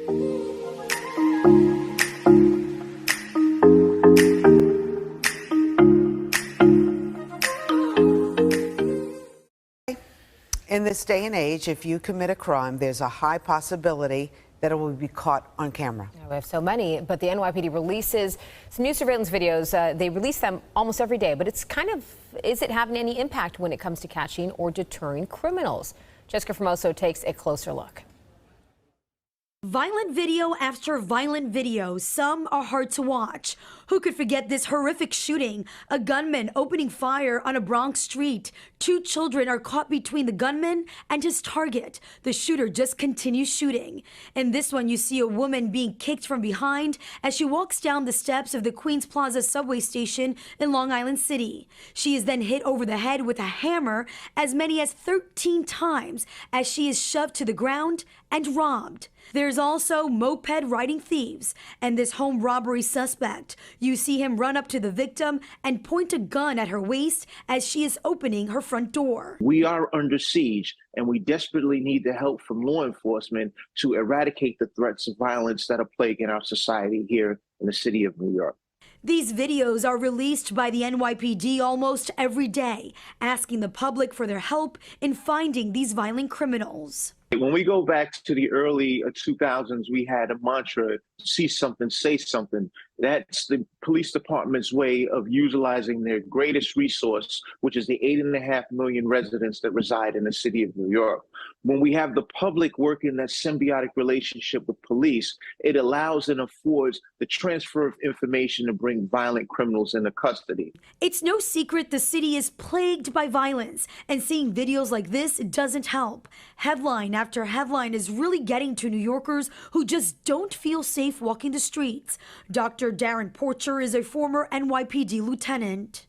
In this day and age, if you commit a crime, there's a high possibility that it will be caught on camera. We have so many, but the NYPD releases some new surveillance videos. They release them almost every day, but it's is it having any impact when it comes to catching or deterring criminals? Jessica Formoso takes a closer look. Violent video after violent video. Some are hard to watch. Who could forget this horrific shooting? A gunman opening fire on a Bronx street. 2 children are caught between the gunman and his target. The shooter just continues shooting. In this one, you see a woman being kicked from behind as she walks down the steps of the Queens Plaza subway station in Long Island City. She is then hit over the head with a hammer as many as 13 times as she is shoved to the ground and robbed. There's also moped-riding thieves and this home robbery suspect. You see him run up to the victim and point a gun at her waist as she is opening her front door. We are under siege, and we desperately need the help from law enforcement to eradicate the threats of violence that are plaguing our society here in the city of New York. These videos are released by the NYPD almost every day, asking the public for their help in finding these violent criminals. When we go back to the early 2000s, we had a mantra, see something, say something. That's the police department's way of utilizing their greatest resource, which is the 8.5 million residents that reside in the city of New York. When we have the public work in that symbiotic relationship with police, it allows and affords the transfer of information to bring violent criminals into custody. It's no secret the city is plagued by violence, and seeing videos like this doesn't help. Headline after headline is really getting to New Yorkers who just don't feel safe walking the streets. Dr. Darren Porcher is a former NYPD lieutenant.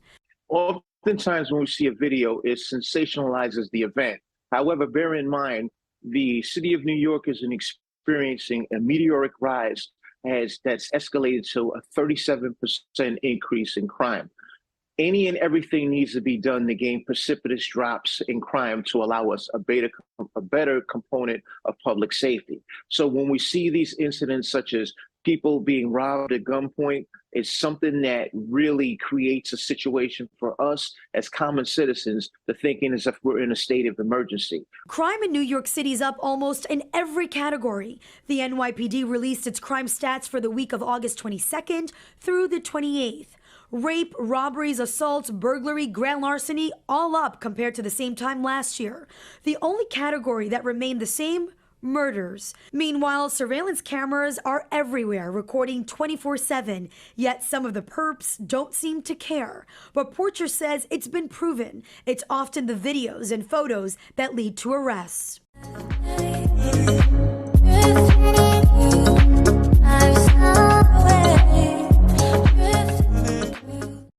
Oftentimes when we see a video, it sensationalizes the event. However, bear in mind, the city of New York is experiencing a meteoric rise that's escalated to a 37% increase in crime. Any and everything needs to be done to gain precipitous drops in crime to allow us a better component of public safety. So when we see these incidents such as people being robbed at gunpoint, it's something that really creates a situation for us as common citizens to thinking as if we're in a state of emergency. Crime in New York City is up almost in every category. The NYPD released its crime stats for the week of August 22nd through the 28th. Rape, robberies, assaults, burglary, grand larceny, all up compared to the same time last year. The only category that remained the same, murders. Meanwhile, surveillance cameras are everywhere, recording 24/7, yet some of the perps don't seem to care. But Porcher says it's been proven. It's often the videos and photos that lead to arrests.